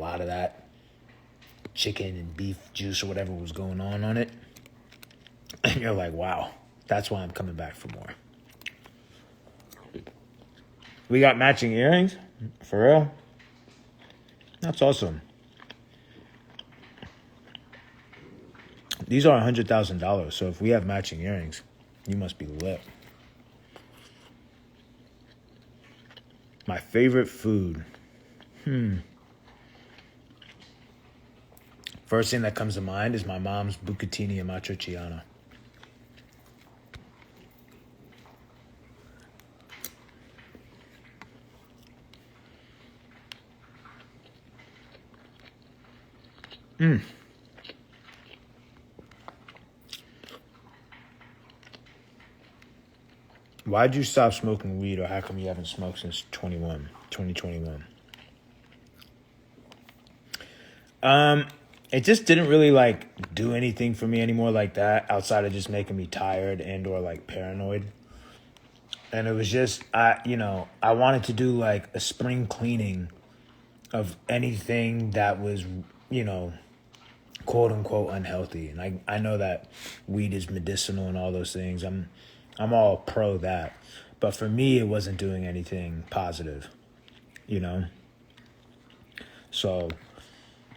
lot of that chicken and beef juice or whatever was going on it. And you're like, wow, that's why I'm coming back for more. We got matching earrings? For real? That's awesome. These are $100,000, so if we have matching earrings, you must be lit. My favorite food. First thing that comes to mind is my mom's bucatini and matriciana. Why'd you stop smoking weed, or how come you haven't smoked since 2021? It just didn't really like do anything for me anymore like that, outside of just making me tired and or like paranoid. And it was just I wanted to do like a spring cleaning of anything that was, quote unquote unhealthy. And I know that weed is medicinal and all those things. I'm all pro that. But for me, it wasn't doing anything positive, So,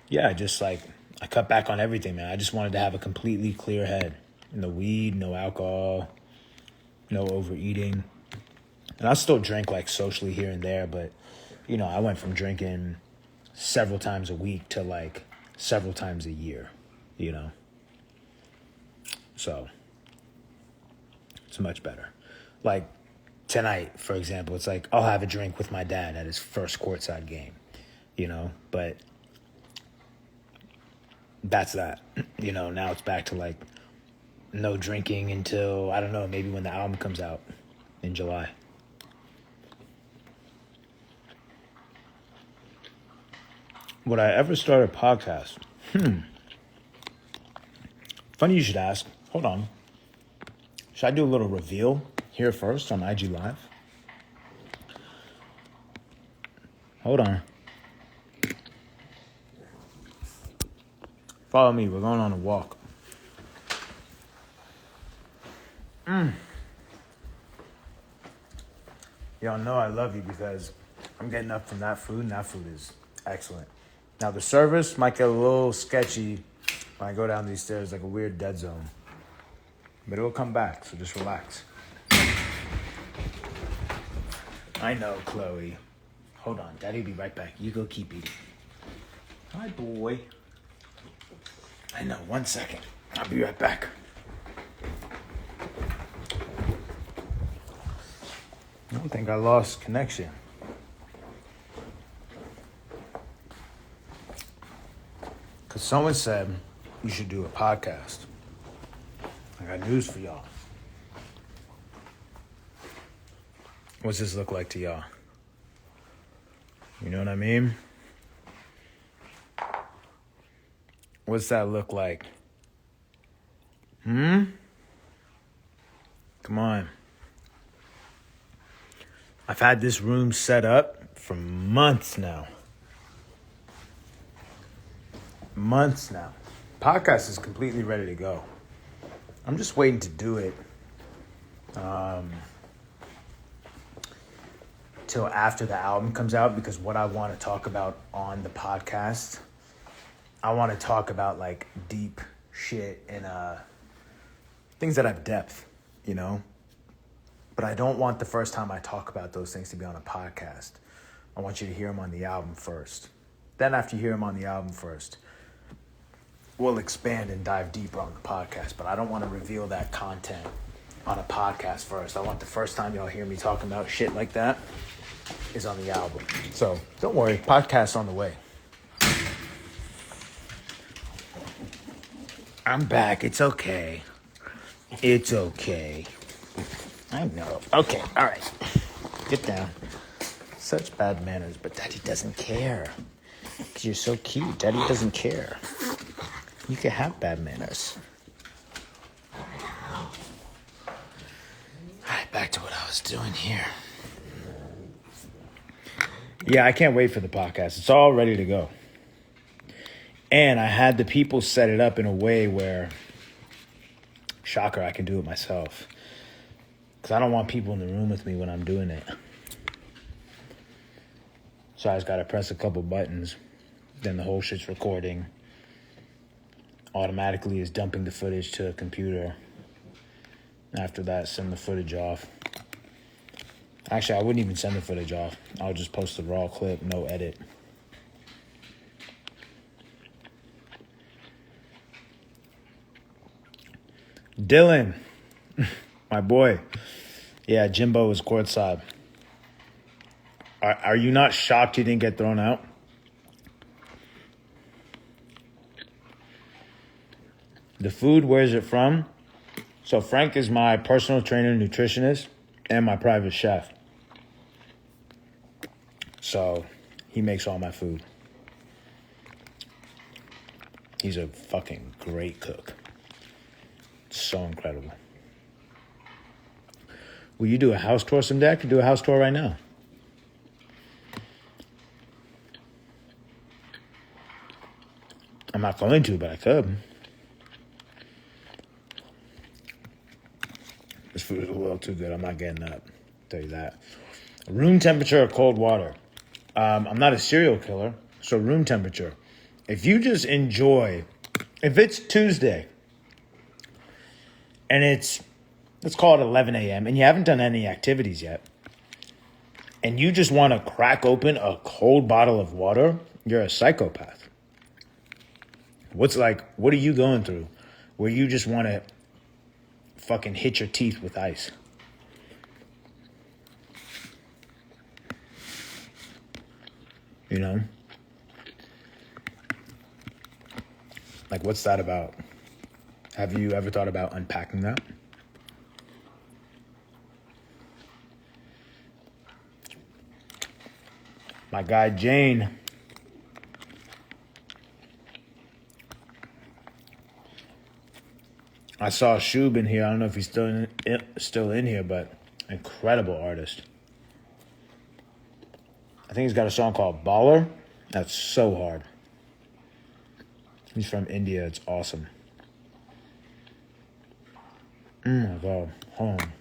yeah, just like I cut back on everything, man. I just wanted to have a completely clear head. No weed, no alcohol, no overeating. And I still drink like socially here and there, but, I went from drinking several times a week to like several times a year, So it's much better. Like tonight, for example, it's like I'll have a drink with my dad at his first courtside game, but that's that. Now it's back to like no drinking until, I don't know, maybe when the album comes out in July. Would I ever start a podcast? Funny you should ask. Hold on. Should I do a little reveal here first on IG Live? Hold on. Follow me. We're going on a walk. Y'all know I love you because I'm getting up from that food, and that food is excellent. Now, the service might get a little sketchy when I go down these stairs, like a weird dead zone. But it will come back, so just relax. I know, Chloe. Hold on, Daddy'll be right back. You go keep eating. Hi, boy. I know, 1 second. I'll be right back. I don't think I lost connection. Because someone said you should do a podcast. I got news for y'all. What's this look like to y'all? You know what I mean? What's that look like? Come on. I've had this room set up for months now. Podcast is completely ready to go. I'm just waiting to do it till after the album comes out, because what I want to talk about on the podcast, I want to talk about like deep shit and things that have depth, But I don't want the first time I talk about those things to be on a podcast. I want you to hear them on the album first. Then after you hear them on the album first, we'll expand and dive deeper on the podcast. But I don't want to reveal that content on a podcast first. I want the first time y'all hear me talking about shit like that is on the album. So don't worry, podcast's on the way. I'm back. It's okay. It's okay. I know. Okay, all right. Get down. Such bad manners, but Daddy doesn't care. Because you're so cute. Daddy doesn't care. You can have bad manners. All right, back to what I was doing here. Yeah, I can't wait for the podcast. It's all ready to go. And I had the people set it up in a way where, shocker, I can do it myself. Because I don't want people in the room with me when I'm doing it. So I just got to press a couple buttons. Then the whole shit's recording. Automatically is dumping the footage to a computer. After that, send the footage off. Actually, I wouldn't even send the footage off. I'll just post the raw clip, no edit. Dylan, my boy. Yeah, Jimbo was courtside. Are you not shocked he didn't get thrown out? The food, where's it from? So Frank is my personal trainer, nutritionist, and my private chef. So he makes all my food. He's a fucking great cook. So incredible. Will you do a house tour someday? I could do a house tour right now. I'm not going to, but I could. This food is a little too good. I'm not getting up. I'll tell you that. Room temperature or cold water? I'm not a serial killer, so room temperature. If you just enjoy, if it's Tuesday and let's call it 11 a.m. and you haven't done any activities yet, and you just want to crack open a cold bottle of water, you're a psychopath. What are you going through where you just want to fucking hit your teeth with ice? You know? Like, what's that about? Have you ever thought about unpacking that? My guy, Jane. I saw Shub in here. I don't know if he's still in here, but incredible artist. I think he's got a song called Baller. That's so hard. He's from India. It's awesome. Oh my God. Hold on.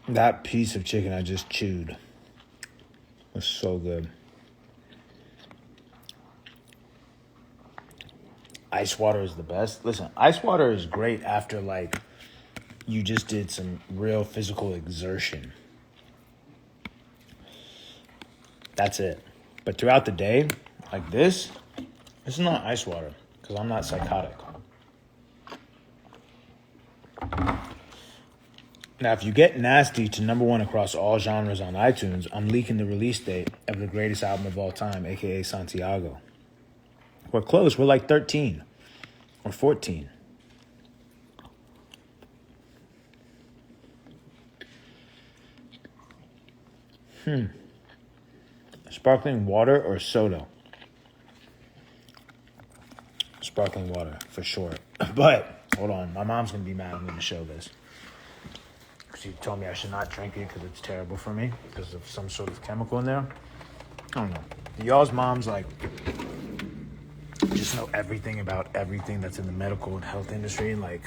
That piece of chicken I just chewed was so good. Ice water is the best. Listen, ice water is great after, like, you just did some real physical exertion. That's it. But throughout the day, like this is not ice water because I'm not psychotic. Now, if you get nasty to #1 across all genres on iTunes, I'm leaking the release date of the greatest album of all time, a.k.a. Santiago. We're close. We're like 13 or 14. Sparkling water or soda? Sparkling water, for sure. But, hold on. My mom's going to be mad. I'm going to show this. She told me I should not drink it because it's terrible for me because of some sort of chemical in there. I don't know. Do y'all's moms, like, just know everything about everything that's in the medical and health industry? And, like,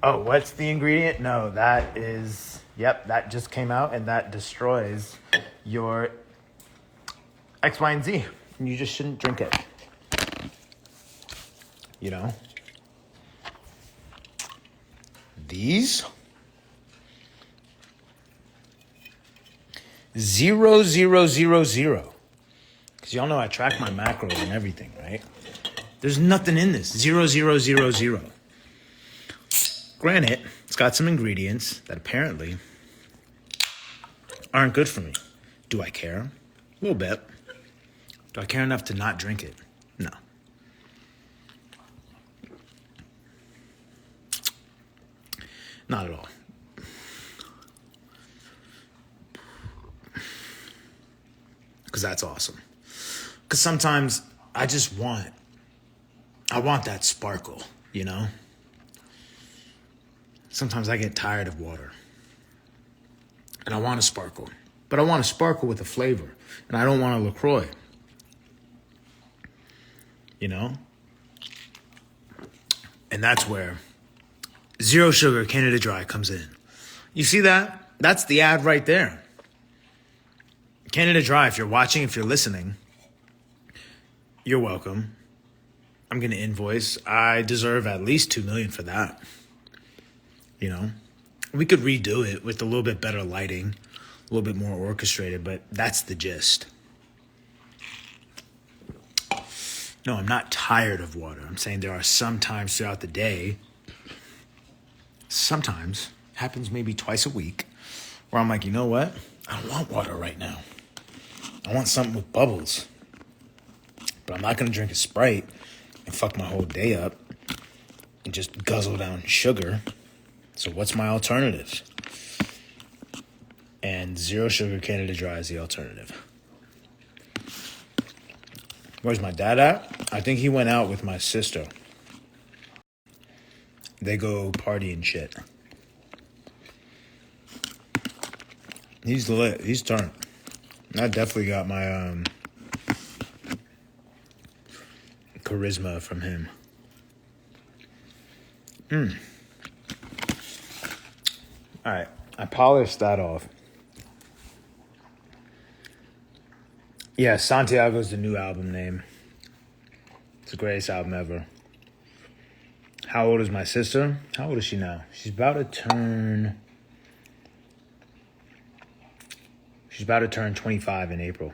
oh, what's the ingredient? No, that is, that just came out and that destroys your X, Y, and Z. And you just shouldn't drink it. You know? These 0,000. Because y'all know I track my macros and everything, right? There's nothing in this. 0,000. Granted, it's got some ingredients that apparently aren't good for me. Do I care? A little bit. Do I care enough to not drink it? No. Not at all. Because that's awesome. Because sometimes I want that sparkle, you know? Sometimes I get tired of water. And I want to sparkle. But I want to sparkle with a flavor. And I don't want a LaCroix. You know? And that's where Zero Sugar Canada Dry comes in. You see that? That's the ad right there. Canada Dry, if you're watching, if you're listening, you're welcome. I'm going to invoice. I deserve at least $2 million for that. You know? We could redo it with a little bit better lighting, a little bit more orchestrated, but that's the gist. No, I'm not tired of water. I'm saying there are some times throughout the day, sometimes, happens maybe twice a week, where I'm like, you know what? I don't want water right now. I want something with bubbles. But I'm not going to drink a Sprite and fuck my whole day up and just guzzle down sugar. So what's my alternative? And Zero Sugar Canada Dry is the alternative. Where's my dad at? I think he went out with my sister. They go party and shit. He's lit. He's turned. I definitely got my charisma from him. All right. I polished that off. Yeah, Santiago is the new album name. It's the greatest album ever. How old is my sister? How old is she now? She's about to turn 25 in April.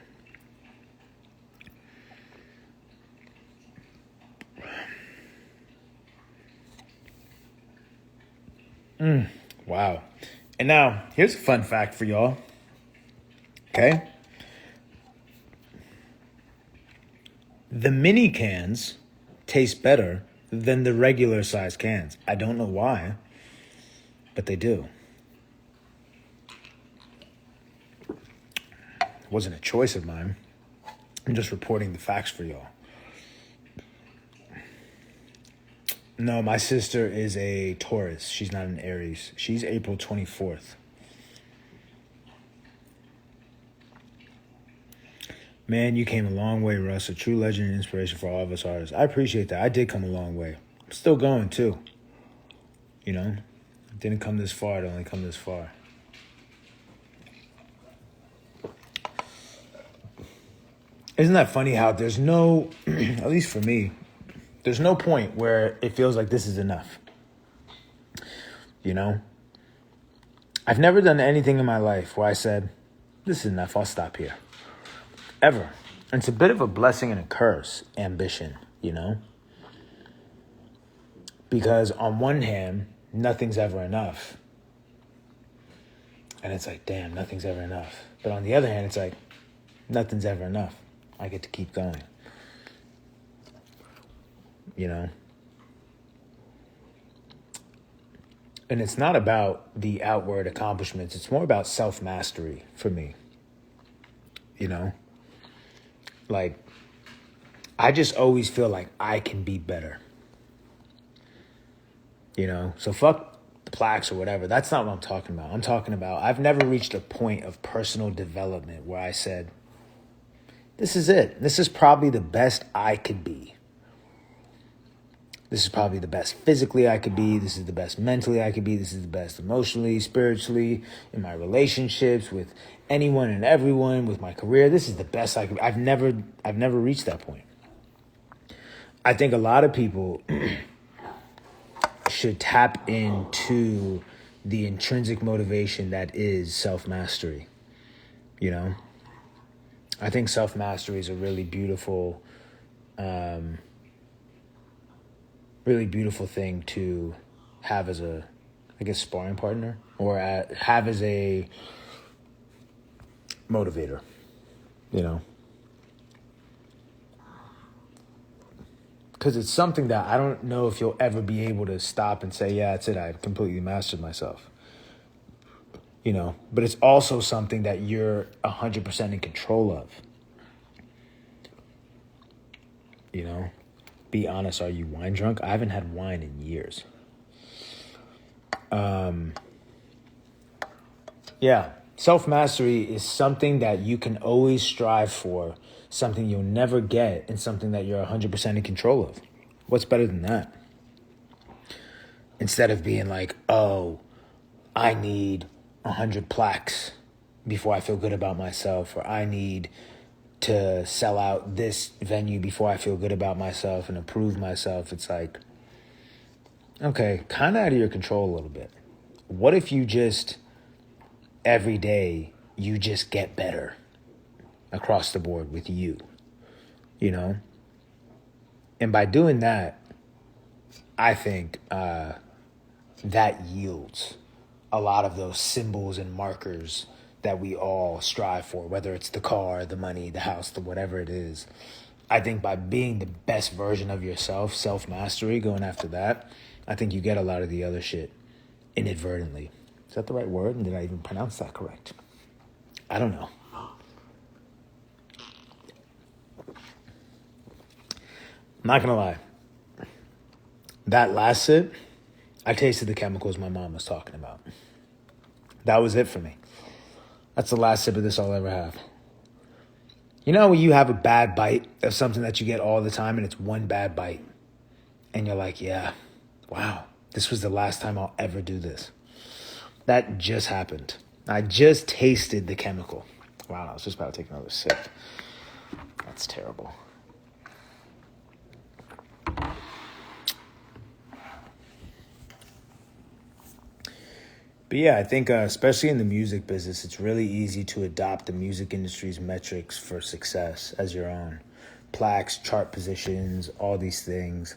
Wow. And now, here's a fun fact for y'all. Okay? The mini cans taste better than the regular size cans. I don't know why, but they do. It wasn't a choice of mine. I'm just reporting the facts for y'all. No, my sister is a Taurus. She's not an Aries. She's April 24th. Man, you came a long way, Russ. A true legend and inspiration for all of us artists. I appreciate that. I did come a long way. I'm still going, too. You know? Didn't come this far. It only come this far. Isn't that funny how there's no, at least for me, there's no point where it feels like this is enough. You know? I've never done anything in my life where I said, this is enough, I'll stop here. Ever. And it's a bit of a blessing and a curse, ambition, you know? Because on one hand, nothing's ever enough. And it's like, damn, nothing's ever enough. But on the other hand, it's like, nothing's ever enough. I get to keep going. You know? And it's not about the outward accomplishments. It's more about self-mastery for me. You know? Like, I just always feel like I can be better. You know? So fuck the plaques or whatever. That's not what I'm talking about. I'm talking about, I've never reached a point of personal development where I said, this is it. This is probably the best I could be. This is probably the best physically I could be. This is the best mentally I could be. This is the best emotionally, spiritually, in my relationships, with anyone and everyone, with my career. This is the best I could be. I've never reached that point. I think a lot of people should tap into the intrinsic motivation that is self-mastery. You know? I think self-mastery is a really beautiful thing to have as a, I guess, sparring partner, or have as a motivator, you know? Because it's something that I don't know if you'll ever be able to stop and say, yeah, that's it, I've completely mastered myself. You know? But it's also something that you're 100% in control of. You know? Be honest, are you wine drunk? I haven't had wine in years. Yeah. Self-mastery is something that you can always strive for, something you'll never get, and something that you're 100% in control of. What's better than that? Instead of being like, oh, I need 100 plaques before I feel good about myself, or I need to sell out this venue before I feel good about myself and approve myself. It's like, okay, kind of out of your control a little bit. What if you just, every day, you just get better across the board with you, you know? And by doing that, I think that yields a lot of those symbols and markers that we all strive for, whether it's the car, the money, the house, the whatever it is. I think by being the best version of yourself, self-mastery, going after that, I think you get a lot of the other shit inadvertently. Is that the right word? And did I even pronounce that correct? I don't know. I'm not gonna lie. That last sip, I tasted the chemicals my mom was talking about. That was it for me. That's the last sip of this I'll ever have. You know when you have a bad bite of something that you get all the time and it's one bad bite and you're like, yeah, wow, this was the last time I'll ever do this. That just happened. I just tasted the chemical. Wow, I was just about to take another sip. That's terrible. But yeah, I think especially in the music business, it's really easy to adopt the music industry's metrics for success as your own. Plaques, chart positions, all these things.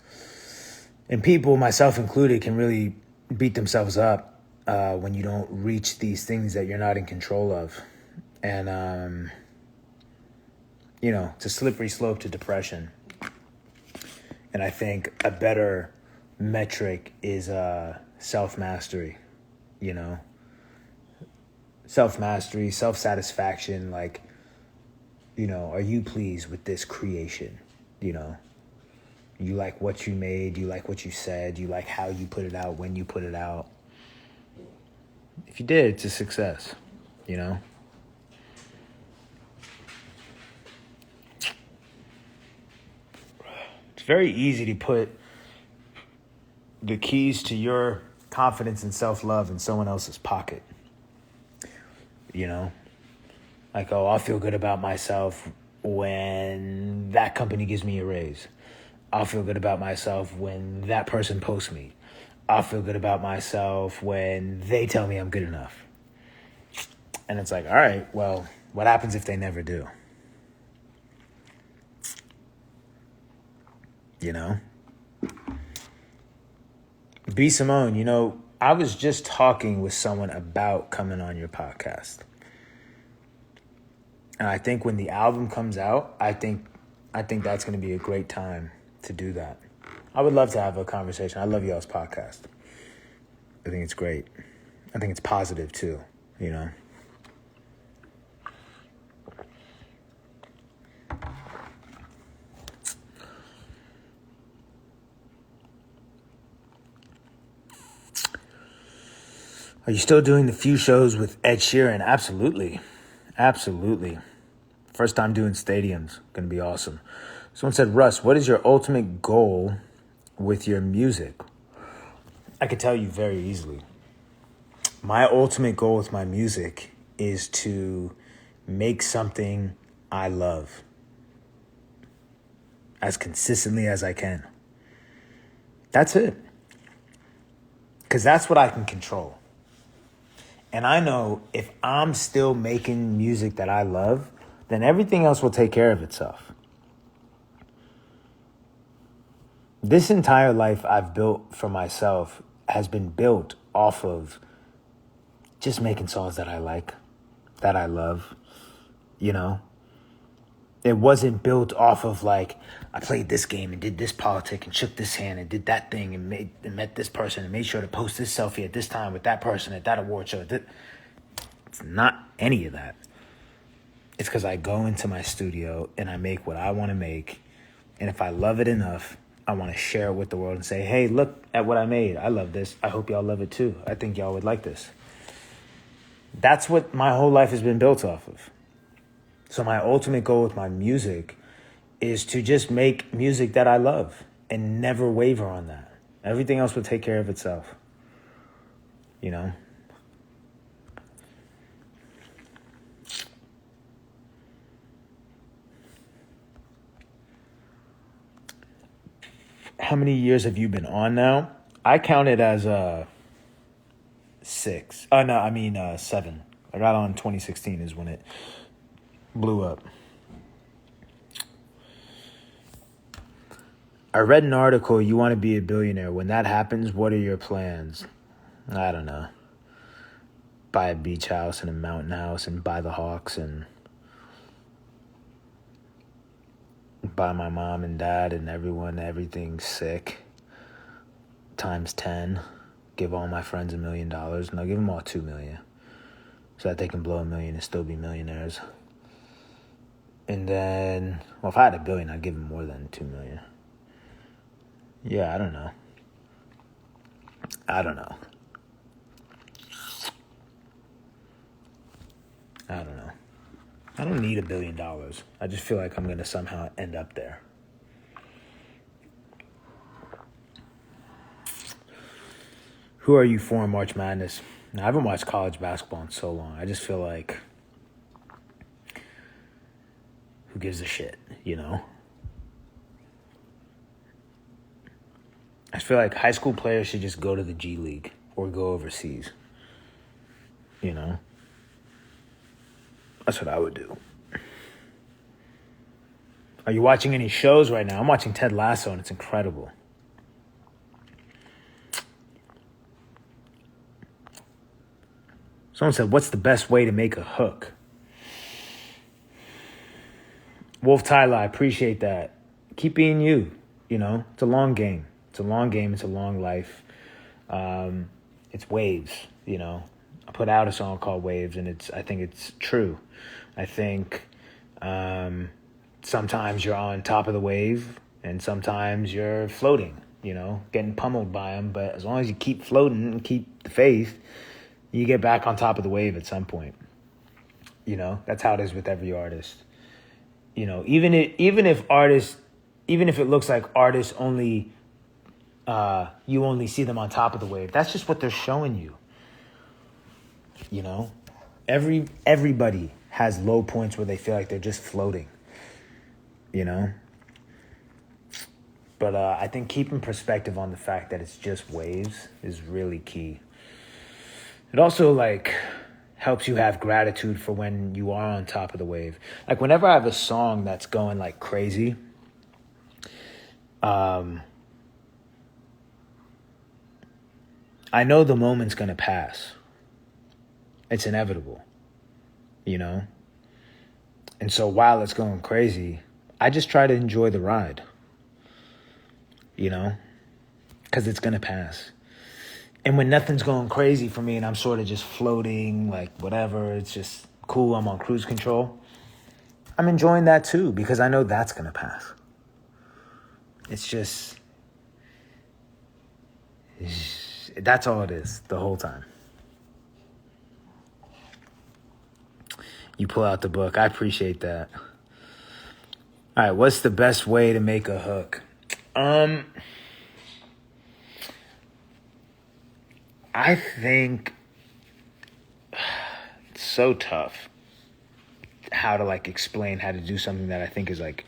And people, myself included, can really beat themselves up when you don't reach these things that you're not in control of. And, it's a slippery slope to depression. And I think a better metric is self-mastery. Self-mastery, self-satisfaction, like, are you pleased with this creation? You like what you made, you like what you said, you like how you put it out, when you put it out. If you did, it's a success, It's very easy to put the keys to your confidence and self-love in someone else's pocket. Like, oh, I'll feel good about myself when that company gives me a raise. I'll feel good about myself when that person posts me. I'll feel good about myself when they tell me I'm good enough. And it's like, all right, well, what happens if they never do? B. Simone, I was just talking with someone about coming on your podcast. And I think when the album comes out, I think that's going to be a great time to do that. I would love to have a conversation. I love y'all's podcast. I think it's great. I think it's positive too, Are you still doing the few shows with Ed Sheeran? Absolutely. Absolutely. First time doing stadiums. Going to be awesome. Someone said, Russ, what is your ultimate goal with your music? I could tell you very easily. My ultimate goal with my music is to make something I love as consistently as I can. That's it. Because that's what I can control. And I know if I'm still making music that I love, then everything else will take care of itself. This entire life I've built for myself has been built off of just making songs that I like, that I love, It wasn't built off of like, I played this game and did this politic and shook this hand and did that thing and met this person and made sure to post this selfie at this time with that person at that award show. It's not any of that. It's because I go into my studio and I make what I want to make. And if I love it enough, I want to share it with the world and say, hey, look at what I made. I love this. I hope y'all love it too. I think y'all would like this. That's what my whole life has been built off of. So my ultimate goal with my music is to just make music that I love and never waver on that. Everything else will take care of itself. You know? How many years have you been on now? I count it as 6. Oh, no, I mean 7. I got on 2016 is when it blew up. I read an article, you want to be a billionaire. When that happens, what are your plans? I don't know. Buy a beach house and a mountain house and buy the Hawks and buy my mom and dad and everything sick. Times 10. Give all my friends $1 million. No, give them all $2 million. So that they can blow $1 million and still be millionaires. And then, well, if I had $1 billion, I'd give them more than $2 million. Yeah, I don't know. I don't know. I don't need $1 billion. I just feel like I'm going to somehow end up there. Who are you for in March Madness? Now, I haven't watched college basketball in so long. I just feel like, who gives a shit, you know? I feel like high school players should just go to the G League or go overseas, you know? That's what I would do. Are you watching any shows right now? I'm watching Ted Lasso, and it's incredible. Someone said, what's the best way to make a hook? Wolf Tyler, I appreciate that. Keep being you, you know? It's a long game. It's a long game. It's a long life. It's waves, you know? I put out a song called Waves, and I think it's true. I think sometimes you're on top of the wave, and sometimes you're floating, you know, getting pummeled by them. But as long as you keep floating and keep the faith, you get back on top of the wave at some point. You know, that's how it is with every artist. You know, even if it looks like artists only, you only see them on top of the wave, that's just what they're showing you. You know, everybody has low points where they feel like they're just floating, you know. But I think keeping perspective on the fact that it's just waves is really key. It also, like, helps you have gratitude for when you are on top of the wave. Like, whenever I have a song that's going, like, crazy, I know the moment's going to pass. It's inevitable, you know? And so while it's going crazy, I just try to enjoy the ride, you know? Because it's going to pass. And when nothing's going crazy for me and I'm sort of just floating, like whatever, it's just cool, I'm on cruise control, I'm enjoying that too because I know that's going to pass. It's just, that's all it is the whole time. You pull out the book. I appreciate that. All right, what's the best way to make a hook? I think it's so tough how to like explain how to do something that I think is like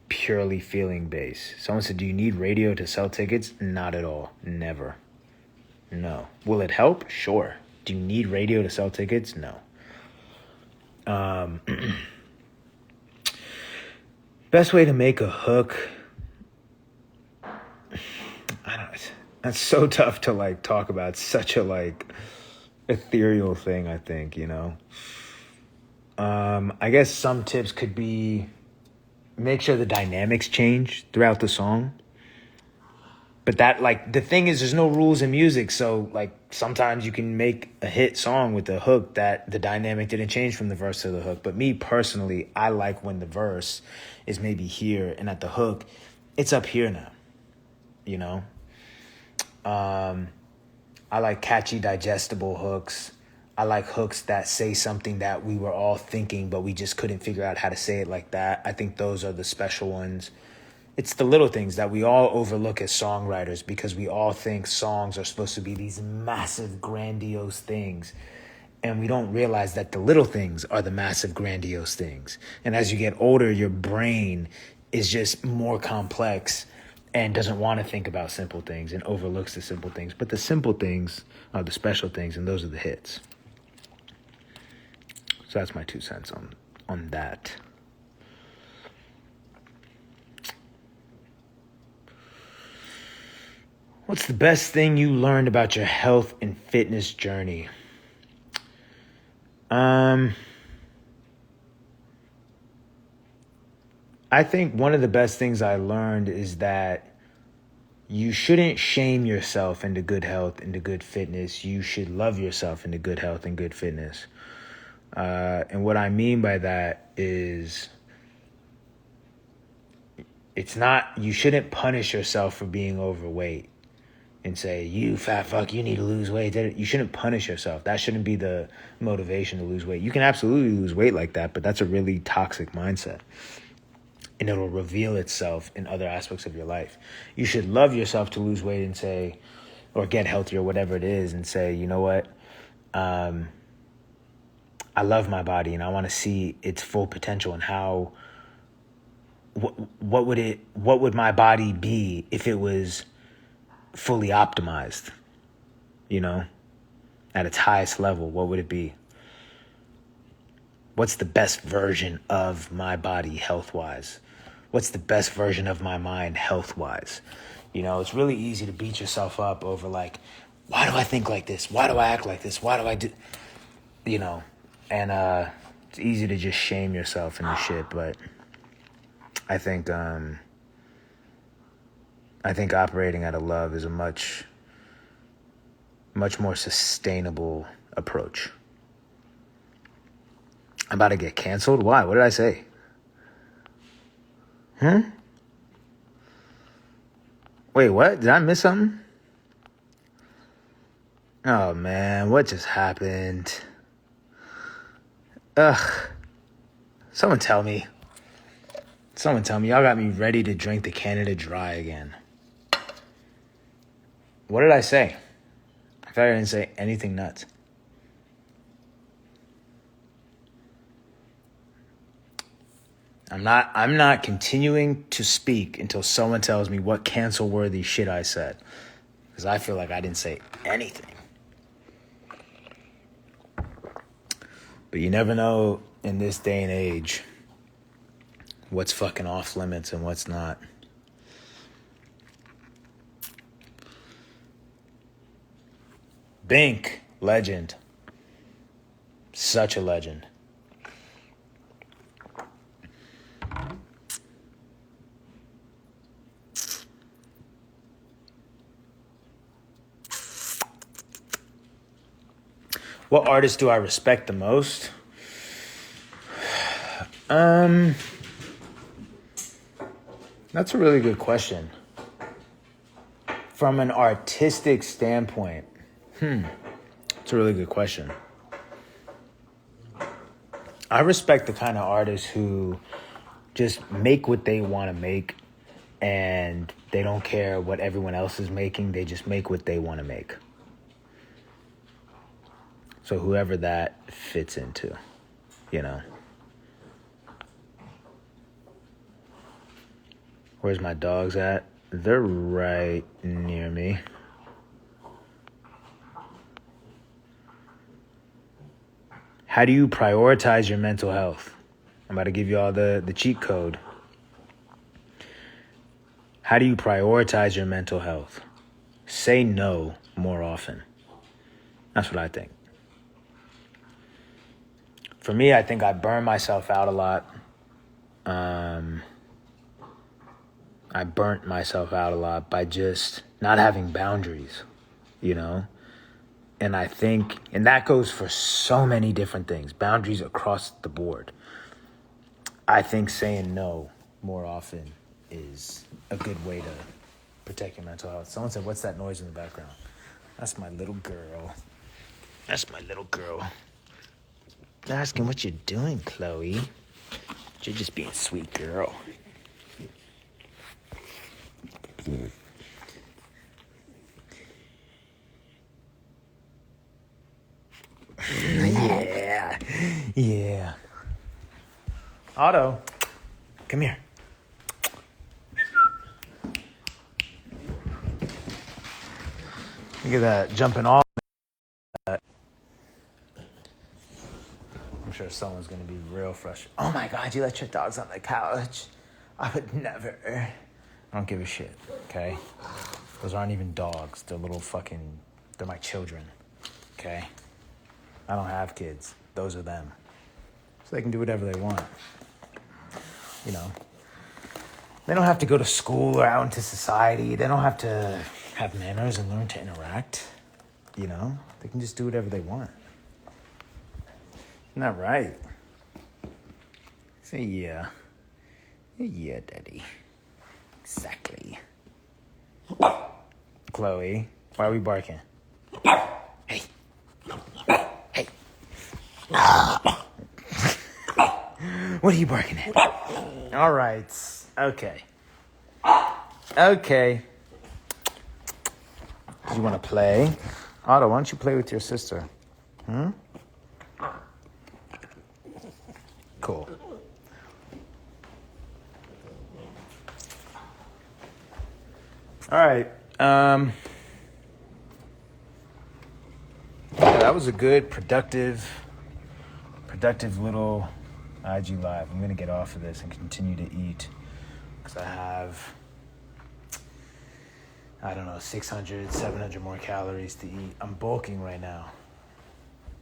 purely feeling based. Someone said, do you need radio to sell tickets? Not at all. Never. No. Will it help? Sure. Do you need radio to sell tickets? No. Best way to make a hook. I don't know. That's so tough to like talk about. It's such a like ethereal thing, I think, you know. I guess some tips could be make sure the dynamics change throughout the song. But that, like, the thing is, there's no rules in music. So, like, sometimes you can make a hit song with a hook that the dynamic didn't change from the verse to the hook. But me personally, I like when the verse is maybe here and at the hook, it's up here now, you know? I like catchy, digestible hooks. I like hooks that say something that we were all thinking, but we just couldn't figure out how to say it like that. I think those are the special ones. It's the little things that we all overlook as songwriters because we all think songs are supposed to be these massive, grandiose things. And we don't realize that the little things are the massive, grandiose things. And as you get older, your brain is just more complex and doesn't want to think about simple things and overlooks the simple things. But the simple things are the special things, and those are the hits. So that's my 2 cents on that. What's the best thing you learned about your health and fitness journey? I think one of the best things I learned is that you shouldn't shame yourself into good health, into good fitness. You should love yourself into good health and good fitness. And what I mean by that is you shouldn't punish yourself for being overweight and say, you fat fuck, you need to lose weight. You shouldn't punish yourself. That shouldn't be the motivation to lose weight. You can absolutely lose weight like that, but that's a really toxic mindset. And it'll reveal itself in other aspects of your life. You should love yourself to lose weight and say, or get healthier, whatever it is, and say, you know what? I love my body and I want to see its full potential and how, what would my body be if it was fully optimized, at its highest level? What would it be? What's the best version of my body health-wise? What's the best version of my mind health-wise? It's really easy to beat yourself up over like, why do I think like this? Why do I act like this? Why do I do, and it's easy to just shame yourself into shit. But I think operating out of love is a much more sustainable approach. I'm about to get canceled? Why? What did I say? Wait, what? Did I miss something? Oh, man, what just happened? Ugh. Someone tell me. Y'all got me ready to drink the Canada Dry again. What did I say? I thought I didn't say anything nuts. I'm not continuing to speak until someone tells me what cancel-worthy shit I said. Because I feel like I didn't say anything. But you never know in this day and age what's fucking off limits and what's not. Bink, legend. Such a legend. What artist do I respect the most? That's a really good question. From an artistic standpoint, it's a really good question. I respect the kind of artists who just make what they want to make and they don't care what everyone else is making. They just make what they want to make. So whoever that fits into, Where's my dogs at? They're right near me. How do you prioritize your mental health? I'm about to give you all the cheat code. How do you prioritize your mental health? Say no more often. That's what I think. For me, I think I burn myself out a lot. I burnt myself out a lot by just not having boundaries, And I think, and that goes for so many different things, boundaries across the board. I think saying no more often is a good way to protect your mental health. Someone said, what's that noise in the background? That's my little girl. That's my little girl. They're asking what you're doing, Chloe. You're just being a sweet girl. Yeah. Yeah. Otto, come here. Look at that, jumping off. I'm sure someone's gonna be real frustrated. Oh my God, you let your dogs on the couch. I would never. I don't give a shit, okay? Those aren't even dogs. They're they're my children, okay? I don't have kids. Those are them. So they can do whatever they want. You know, they don't have to go to school or out into society. They don't have to have manners and learn to interact. You know, they can just do whatever they want. Isn't that right? Say yeah. Yeah, Daddy. Exactly. Chloe, why are we barking? Hey. Hey. What are you barking at? All right. Okay. Okay. Do you want to play? Otto, why don't you play with your sister? Cool. All right. Yeah, that was a good, productive little IG Live. I'm going to get off of this and continue to eat because I have, 600, 700 more calories to eat. I'm bulking right now.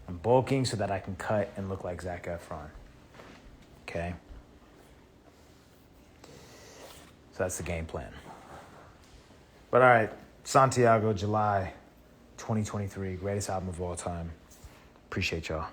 I'm bulking so that I can cut and look like Zac Efron. Okay? So that's the game plan. But all right, Santiago, July 2023, greatest album of all time. Appreciate y'all.